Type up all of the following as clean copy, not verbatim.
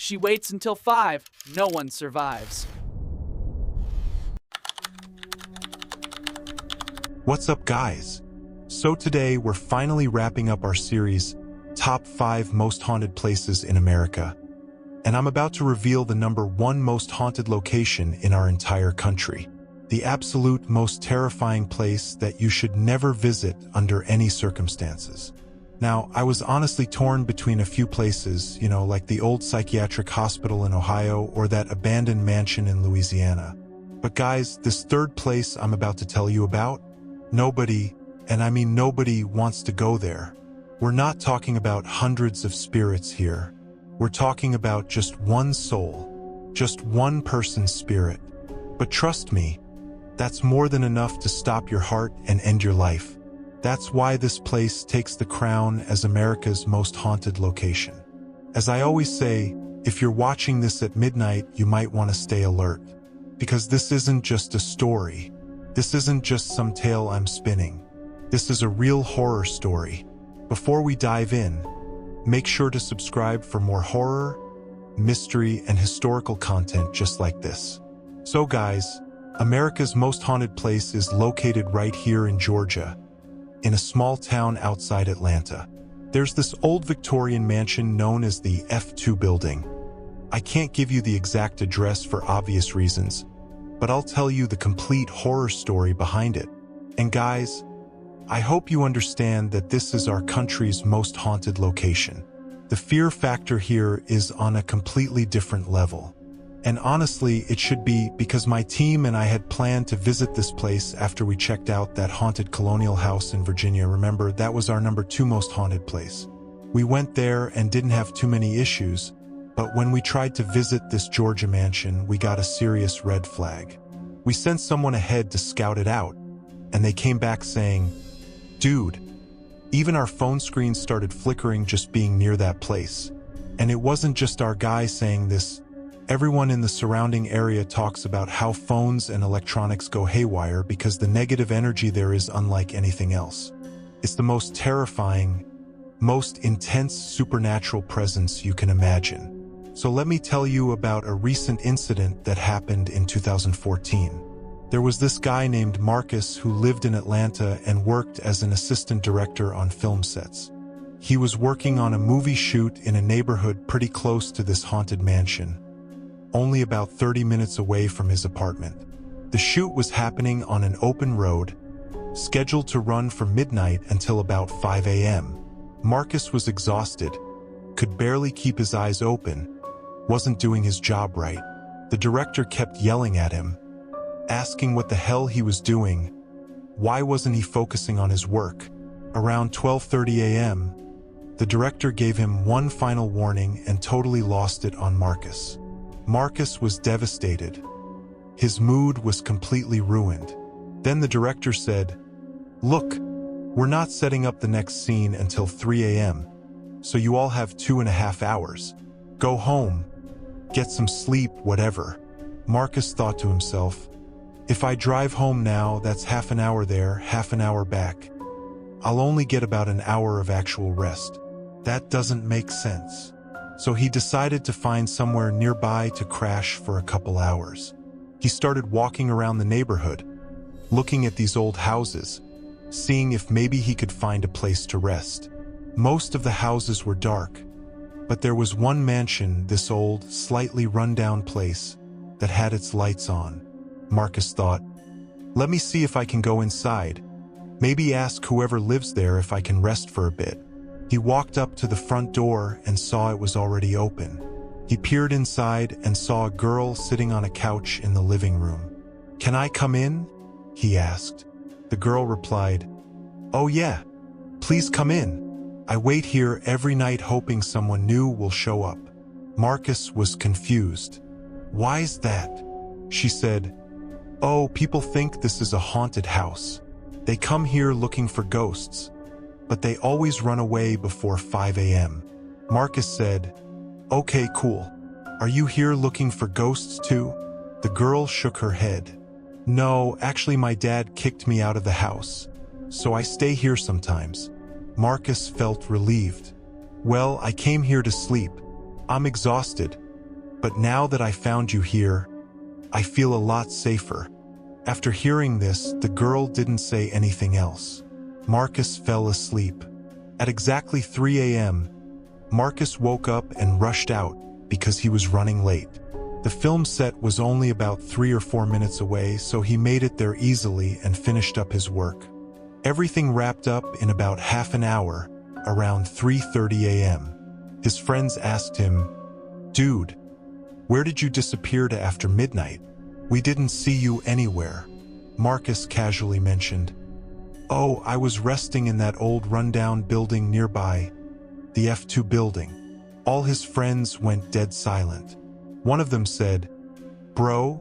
she waits until 5, no one survives. What's up, guys? So today we're finally wrapping up our series, Top 5 Most Haunted Places in America. And I'm about to reveal the #1 most haunted location in our entire country. The absolute most terrifying place that you should never visit under any circumstances. Now, I was honestly torn between a few places, like the old psychiatric hospital in Ohio or that abandoned mansion in Louisiana. But guys, this third place I'm about to tell you about, nobody, and I mean nobody, wants to go there. We're not talking about hundreds of spirits here. We're talking about just one soul, just one person's spirit. But trust me, that's more than enough to stop your heart and end your life. That's why this place takes the crown as America's most haunted location. As I always say, if you're watching this at midnight, you might want to stay alert. Because this isn't just a story. This isn't just some tale I'm spinning. This is a real horror story. Before we dive in, make sure to subscribe for more horror, mystery, and historical content just like this. So guys, America's most haunted place is located right here in Georgia, in a small town outside Atlanta. There's this old Victorian mansion known as the F2 building. I can't give you the exact address for obvious reasons, but I'll tell you the complete horror story behind it. And guys, I hope you understand that this is our country's most haunted location. The fear factor here is on a completely different level. And honestly, it should be, because my team and I had planned to visit this place after we checked out that haunted colonial house in Virginia. Remember, that was our #2 most haunted place. We went there and didn't have too many issues, but when we tried to visit this Georgia mansion, we got a serious red flag. We sent someone ahead to scout it out, and they came back saying, "Dude, even our phone screens started flickering just being near that place." And it wasn't just our guy saying this. Everyone in the surrounding area talks about how phones and electronics go haywire because the negative energy there is unlike anything else. It's the most terrifying, most intense supernatural presence you can imagine. So let me tell you about a recent incident that happened in 2014. There was this guy named Marcus who lived in Atlanta and worked as an assistant director on film sets. He was working on a movie shoot in a neighborhood pretty close to this haunted mansion, only about 30 minutes away from his apartment. The shoot was happening on an open road, scheduled to run from midnight until about 5 a.m. Marcus was exhausted, could barely keep his eyes open, wasn't doing his job right. The director kept yelling at him, asking what the hell he was doing. Why wasn't he focusing on his work? Around 12:30 a.m., the director gave him one final warning and totally lost it on Marcus. Marcus was devastated. His mood was completely ruined. Then the director said, "Look, we're not setting up the next scene until 3 a.m., so you all have 2.5 hours. Go home, get some sleep, whatever." Marcus thought to himself, "If I drive home now, that's half an hour there, half an hour back. I'll only get about an hour of actual rest. That doesn't make sense." So he decided to find somewhere nearby to crash for a couple hours. He started walking around the neighborhood, looking at these old houses, seeing if maybe he could find a place to rest. Most of the houses were dark, but there was one mansion, this old, slightly run-down place, that had its lights on. Marcus thought, "Let me see if I can go inside. Maybe ask whoever lives there if I can rest for a bit." He walked up to the front door and saw it was already open. He peered inside and saw a girl sitting on a couch in the living room. "Can I come in?" he asked. The girl replied, "Oh yeah, please come in. I wait here every night hoping someone new will show up." Marcus was confused. "Why's that?" She said, "Oh, people think this is a haunted house. They come here looking for ghosts, but they always run away before 5 a.m. Marcus said, "Okay, cool. Are you here looking for ghosts too?" The girl shook her head. "No, actually my dad kicked me out of the house, so I stay here sometimes." Marcus felt relieved. "Well, I came here to sleep. I'm exhausted. But now that I found you here, I feel a lot safer." After hearing this, the girl didn't say anything else. Marcus fell asleep. At exactly 3 a.m., Marcus woke up and rushed out because he was running late. The film set was only about 3 or 4 minutes away, so he made it there easily and finished up his work. Everything wrapped up in about half an hour, around 3:30 a.m. His friends asked him, "Dude, where did you disappear to after midnight? We didn't see you anywhere." Marcus casually mentioned, "Oh, I was resting in that old rundown building nearby, the F2 building." All his friends went dead silent. One of them said, "Bro,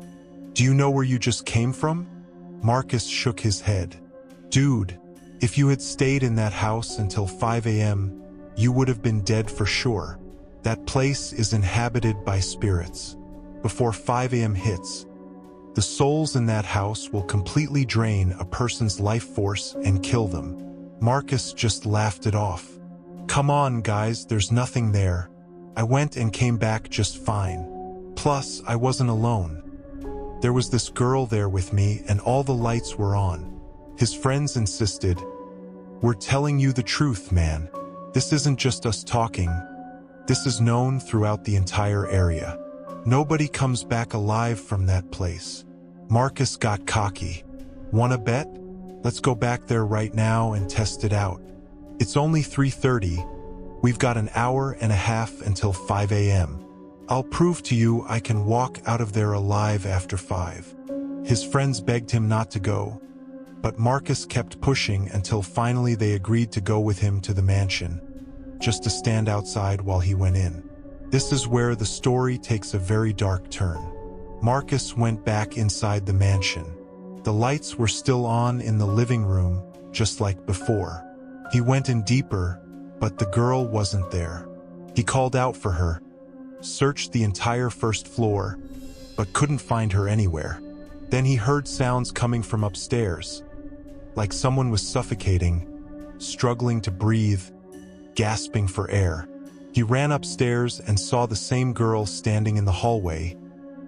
do you know where you just came from?" Marcus shook his head. "Dude, if you had stayed in that house until 5 a.m., you would have been dead for sure. That place is inhabited by spirits. Before 5 a.m. hits, the souls in that house will completely drain a person's life force and kill them." Marcus just laughed it off. "Come on, guys, there's nothing there. I went and came back just fine. Plus, I wasn't alone. There was this girl there with me and all the lights were on." His friends insisted, "We're telling you the truth, man. This isn't just us talking. This is known throughout the entire area. Nobody comes back alive from that place." Marcus got cocky. "Wanna bet? Let's go back there right now and test it out. It's only 3:30. We've got an hour and a half until 5 a.m. I'll prove to you I can walk out of there alive after 5. His friends begged him not to go, but Marcus kept pushing until finally they agreed to go with him to the mansion, just to stand outside while he went in. This is where the story takes a very dark turn. Marcus went back inside the mansion. The lights were still on in the living room, just like before. He went in deeper, but the girl wasn't there. He called out for her, searched the entire first floor, but couldn't find her anywhere. Then he heard sounds coming from upstairs, like someone was suffocating, struggling to breathe, gasping for air. He ran upstairs and saw the same girl standing in the hallway,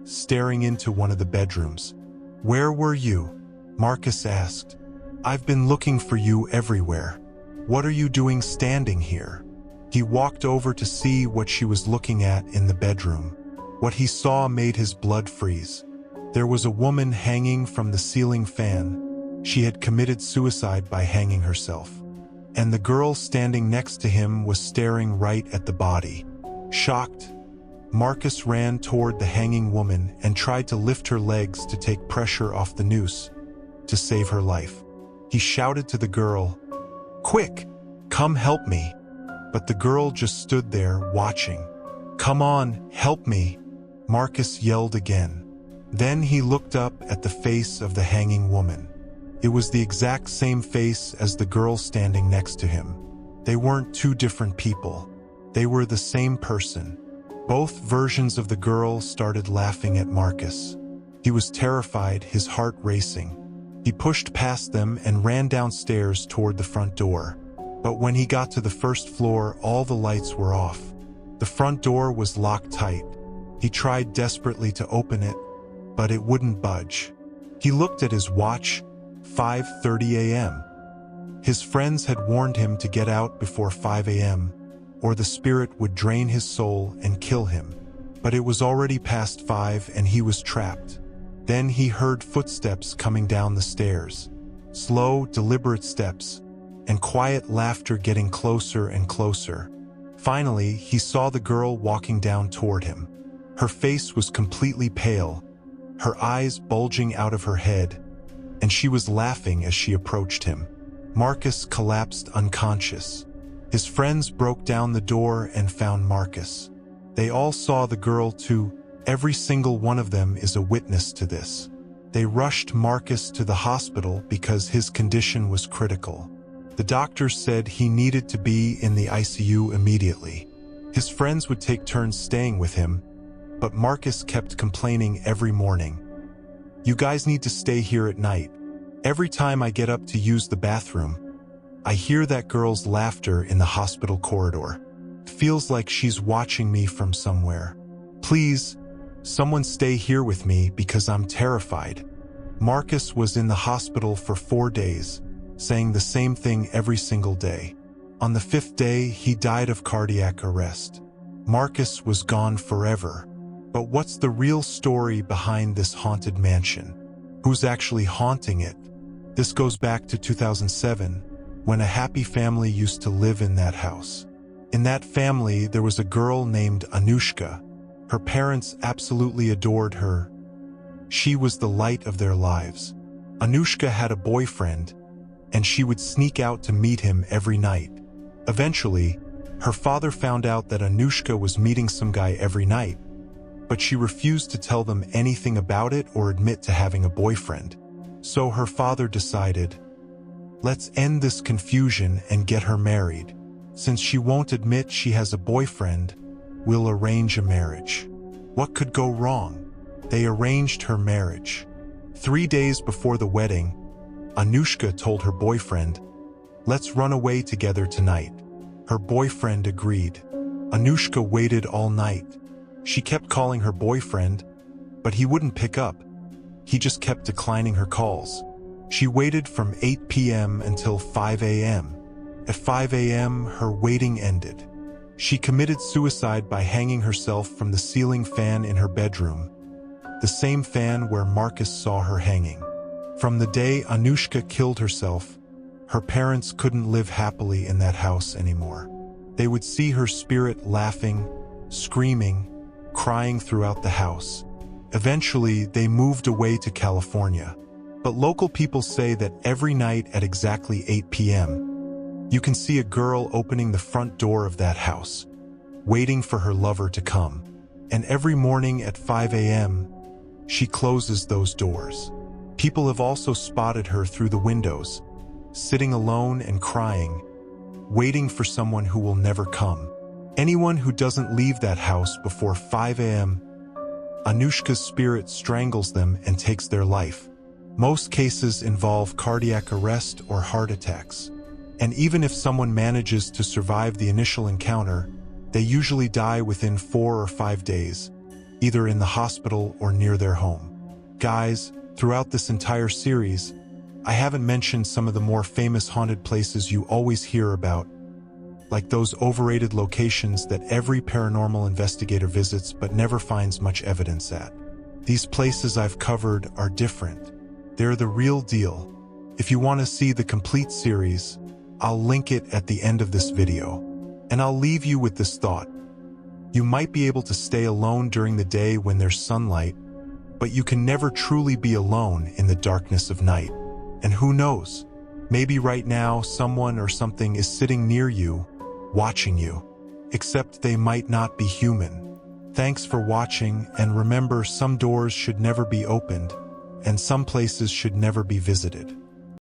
staring into one of the bedrooms. "Where were you?" Marcus asked. "I've been looking for you everywhere. What are you doing standing here?" He walked over to see what she was looking at in the bedroom. What he saw made his blood freeze. There was a woman hanging from the ceiling fan. She had committed suicide by hanging herself. And the girl standing next to him was staring right at the body. Shocked, Marcus ran toward the hanging woman and tried to lift her legs to take pressure off the noose, to save her life. He shouted to the girl, "Quick, come help me." But the girl just stood there watching. "Come on, help me," Marcus yelled again. Then he looked up at the face of the hanging woman. It was the exact same face as the girl standing next to him. They weren't two different people. They were the same person. Both versions of the girl started laughing at Marcus. He was terrified, his heart racing. He pushed past them and ran downstairs toward the front door. But when he got to the first floor, all the lights were off. The front door was locked tight. He tried desperately to open it, but it wouldn't budge. He looked at his watch, 5:30 a.m. His friends had warned him to get out before 5 a.m., or the spirit would drain his soul and kill him. But it was already past 5 and he was trapped. Then he heard footsteps coming down the stairs. Slow, deliberate steps, and quiet laughter getting closer and closer. Finally, he saw the girl walking down toward him. Her face was completely pale, her eyes bulging out of her head, and she was laughing as she approached him. Marcus collapsed unconscious. His friends broke down the door and found Marcus. They all saw the girl too. Every single one of them is a witness to this. They rushed Marcus to the hospital because his condition was critical. The doctors said he needed to be in the ICU immediately. His friends would take turns staying with him, but Marcus kept complaining every morning. "You guys need to stay here at night. Every time I get up to use the bathroom, I hear that girl's laughter in the hospital corridor. It feels like she's watching me from somewhere. Please, Someone stay here with me because I'm terrified. Marcus was in the hospital for 4 days, saying the same thing every single day. On the 5th day, he died of cardiac arrest. Marcus was gone forever. But what's the real story behind this haunted mansion? Who's actually haunting it? This goes back to 2007, when a happy family used to live in that house. In that family, there was a girl named Anushka. Her parents absolutely adored her. She was the light of their lives. Anushka had a boyfriend, and she would sneak out to meet him every night. Eventually, her father found out that Anushka was meeting some guy every night, but she refused to tell them anything about it or admit to having a boyfriend. So her father decided, let's end this confusion and get her married. Since she won't admit she has a boyfriend, we'll arrange a marriage. What could go wrong? They arranged her marriage. 3 days before the wedding, Anushka told her boyfriend, let's run away together tonight. Her boyfriend agreed. Anushka waited all night. She kept calling her boyfriend, but he wouldn't pick up. He just kept declining her calls. She waited from 8 p.m. until 5 a.m. At 5 a.m., her waiting ended. She committed suicide by hanging herself from the ceiling fan in her bedroom, the same fan where Marcus saw her hanging. From the day Anushka killed herself, her parents couldn't live happily in that house anymore. They would see her spirit laughing, screaming, crying throughout the house. Eventually, they moved away to California. But local people say that every night at exactly 8 p.m., you can see a girl opening the front door of that house, waiting for her lover to come. And every morning at 5 a.m., she closes those doors. People have also spotted her through the windows, sitting alone and crying, waiting for someone who will never come. Anyone who doesn't leave that house before 5 a.m., Anushka's spirit strangles them and takes their life. Most cases involve cardiac arrest or heart attacks. And even if someone manages to survive the initial encounter, they usually die within 4 or 5 days, either in the hospital or near their home. Guys, throughout this entire series, I haven't mentioned some of the more famous haunted places you always hear about, like those overrated locations that every paranormal investigator visits but never finds much evidence at. These places I've covered are different. They're the real deal. If you want to see the complete series, I'll link it at the end of this video. And I'll leave you with this thought. You might be able to stay alone during the day when there's sunlight, but you can never truly be alone in the darkness of night. And who knows, maybe right now someone or something is sitting near you, watching you, except they might not be human. Thanks for watching, and remember, some doors should never be opened, and some places should never be visited.